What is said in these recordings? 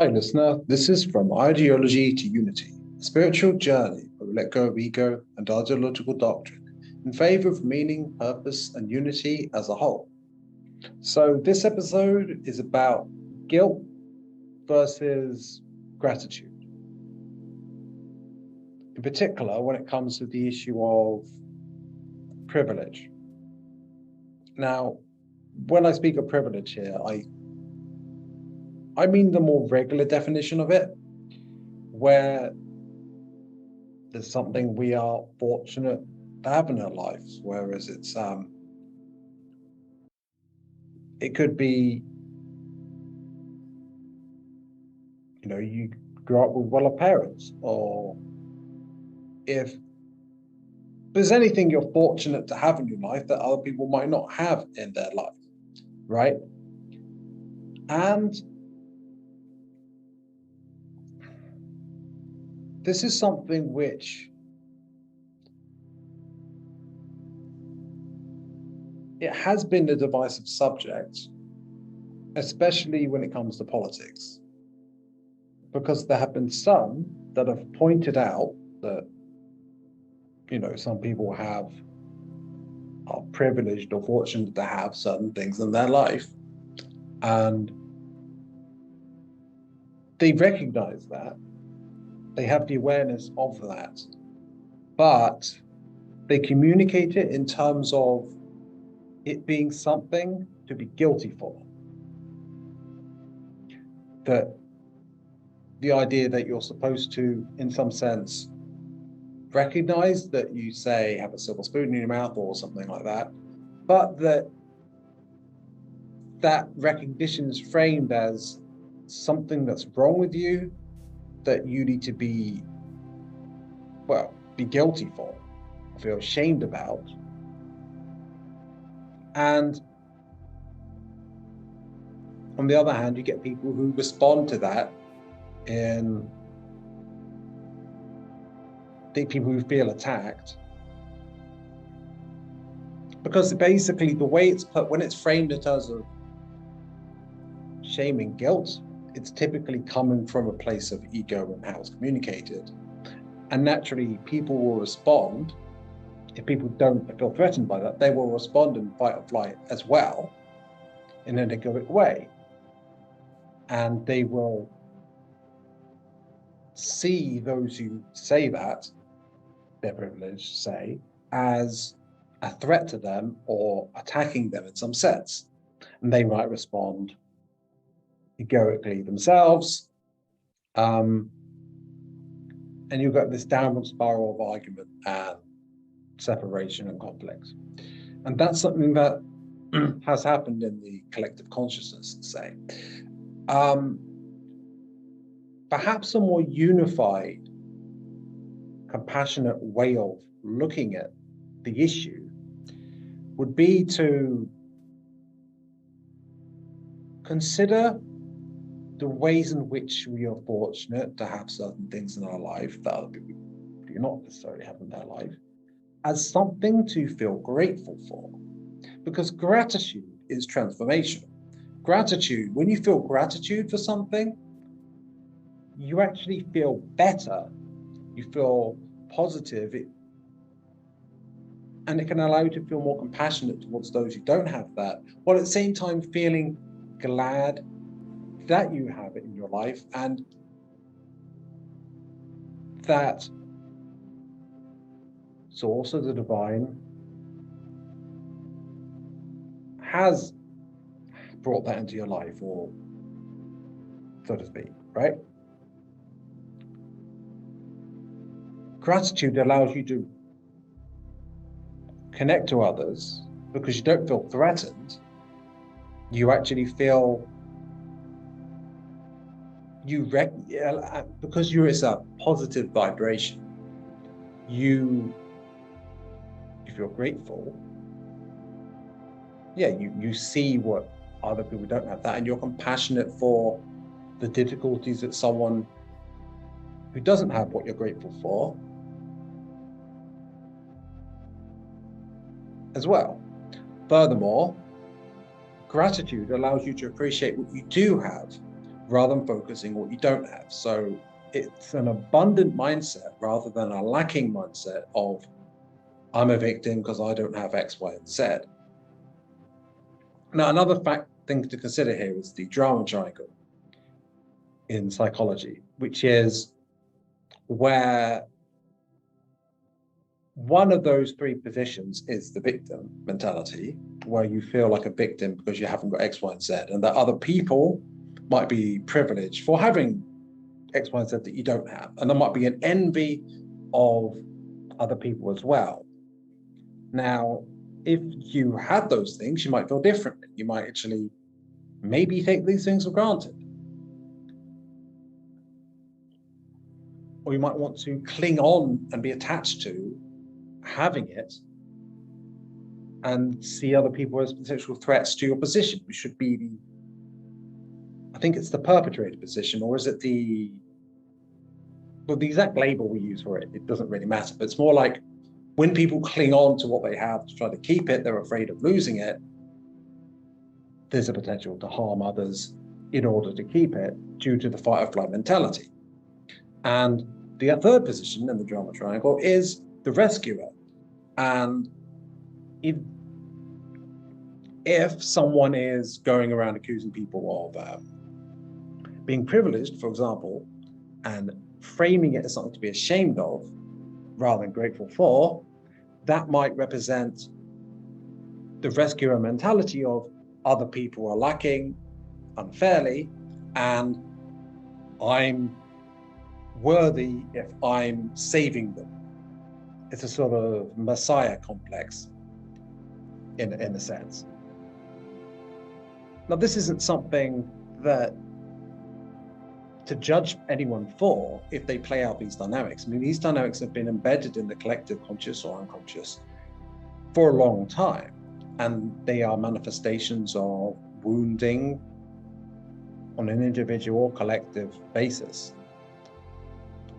Hi, listener. This is From Ideology to Unity, a spiritual journey where we let go of ego and ideological doctrine in favor of meaning, purpose, and unity as a whole. So, this episode is about guilt versus gratitude. In particular, when it comes to the issue of privilege. Now, when I speak of privilege here, I mean the more regular definition of it, where there's something we are fortunate to have in our lives, whereas it could be, you grew up with well-off parents, or if there's anything you're fortunate to have in your life that other people might not have in their life, right? And this is something which it has been a divisive subject, especially when it comes to politics, because there have been some that have pointed out that, some people are privileged or fortunate to have certain things in their life, and they recognize that, they have the awareness of that, but they communicate it in terms of it being something to be guilty for. That the idea that you're supposed to, in some sense, recognize that you say have a silver spoon in your mouth or something like that, but that recognition is framed as something that's wrong with you, that you need to be guilty for, feel ashamed about. And on the other hand, you get people who respond to that, and people who feel attacked, because basically the way it's put, when it's framed in terms of shame and guilt, it's typically coming from a place of ego and how it's communicated. And naturally, people will respond. If people don't feel threatened by that, they will respond in fight or flight as well, in an egoic way. And they will see those who say that, their privilege, say, as a threat to them or attacking them in some sense. And they might respond egoically themselves. And you've got this downward spiral of argument and separation and conflict. And that's something that has happened in the collective consciousness, say. Perhaps a more unified, compassionate way of looking at the issue would be to consider the ways in which we are fortunate to have certain things in our life that other people do not necessarily have in their life, as something to feel grateful for. Because gratitude is transformational. Gratitude, when you feel gratitude for something, you actually feel better, you feel positive, and it can allow you to feel more compassionate towards those who don't have that, while at the same time feeling glad that you have it in your life, and that source of the divine has brought that into your life, or so to speak, right? Gratitude allows you to connect to others because you don't feel threatened. You actually feel because it's a positive vibration. You feel grateful. Yeah, you see what other people don't have that, and you're compassionate for the difficulties that someone who doesn't have what you're grateful for as well. Furthermore, gratitude allows you to appreciate what you do have, rather than focusing on what you don't have. So it's an abundant mindset rather than a lacking mindset of I'm a victim because I don't have X, Y, and Z. Now, another thing to consider here is the drama triangle in psychology, which is where one of those three positions is the victim mentality, where you feel like a victim because you haven't got X, Y, and Z, and that other people might be privileged for having X, Y, and Z that you don't have. And there might be an envy of other people as well. Now, if you had those things, you might feel differently. You might actually maybe take these things for granted. Or you might want to cling on and be attached to having it and see other people as potential threats to your position, which should be the, I think it's the perpetrator position, or is it well, the exact label we use for it, it doesn't really matter, but it's more like when people cling on to what they have to try to keep it, they're afraid of losing it. There's a potential to harm others in order to keep it due to the fight or flight mentality. And the third position in the drama triangle is the rescuer. And if someone is going around accusing people of being privileged, for example, and framing it as something to be ashamed of rather than grateful for, that might represent the rescuer mentality of other people are lacking unfairly, and I'm worthy if I'm saving them. It's a sort of messiah complex in a sense. Now, this isn't something that to judge anyone for if they play out these dynamics. I mean, these dynamics have been embedded in the collective conscious or unconscious for a long time, and they are manifestations of wounding on an individual collective basis,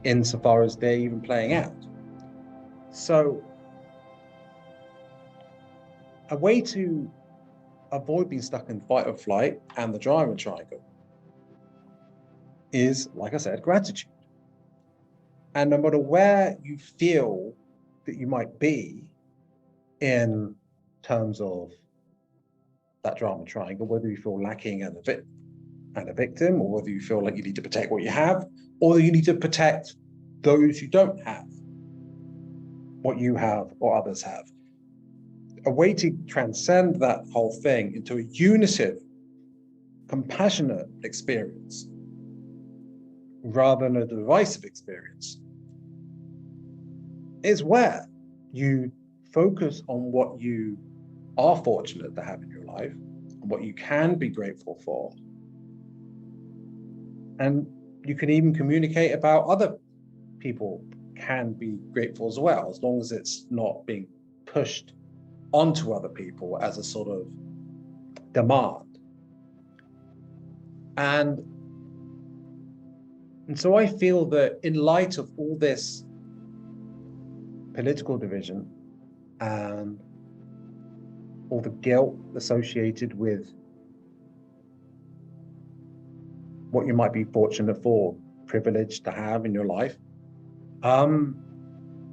insofar as they're even playing out. So a way to avoid being stuck in fight or flight and the drama triangle is, like I said, gratitude. And no matter where you feel that you might be in terms of that drama triangle, whether you feel lacking and a victim, or whether you feel like you need to protect what you have, or that you need to protect those you don't have, what you have or others have. A way to transcend that whole thing into a unitive, compassionate experience rather than a divisive experience is where you focus on what you are fortunate to have in your life and what you can be grateful for. And you can even communicate about other people can be grateful as well, as long as it's not being pushed onto other people as a sort of demand. And so I feel that in light of all this political division and all the guilt associated with what you might be fortunate for, privileged to have in your life, a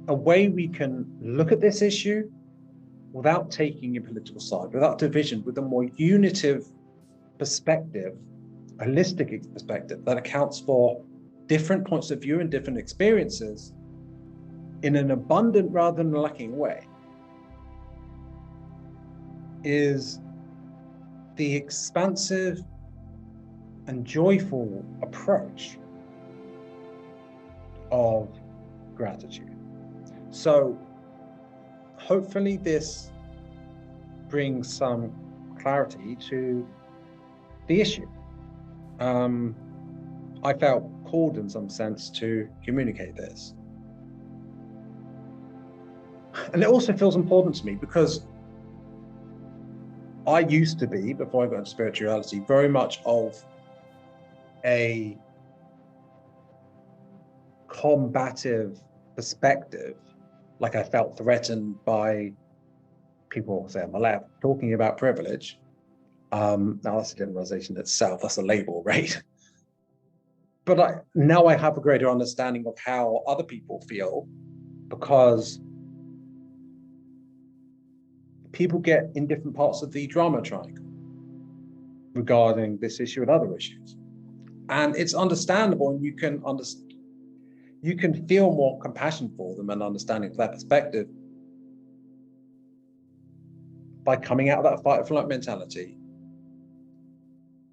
way we can look at this issue without taking a political side, without division, with a more unitive perspective, a holistic perspective that accounts for different points of view and different experiences in an abundant rather than a lacking way, is the expansive and joyful approach of gratitude. So hopefully this brings some clarity to the issue. I felt called in some sense to communicate this. And it also feels important to me because I used to be, before I got into spirituality, very much of a combative perspective. Like I felt threatened by people, say on the left, talking about privilege. Now that's a generalization itself, that's a label, right? but now I have a greater understanding of how other people feel, because people get in different parts of the drama triangle regarding this issue and other issues. And it's understandable, and you can feel more compassion for them and understanding their perspective by coming out of that fight or flight mentality.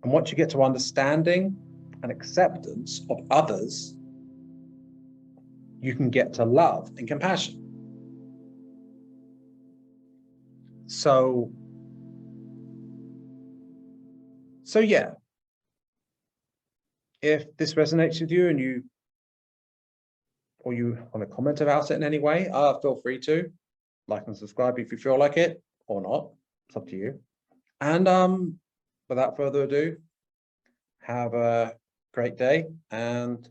And once you get to understanding and acceptance of others, you can get to love and compassion. So yeah, if this resonates with you and you want to comment about it in any way, feel free to like and subscribe if you feel like it, or not. It's up to you. And without further ado, have a great day and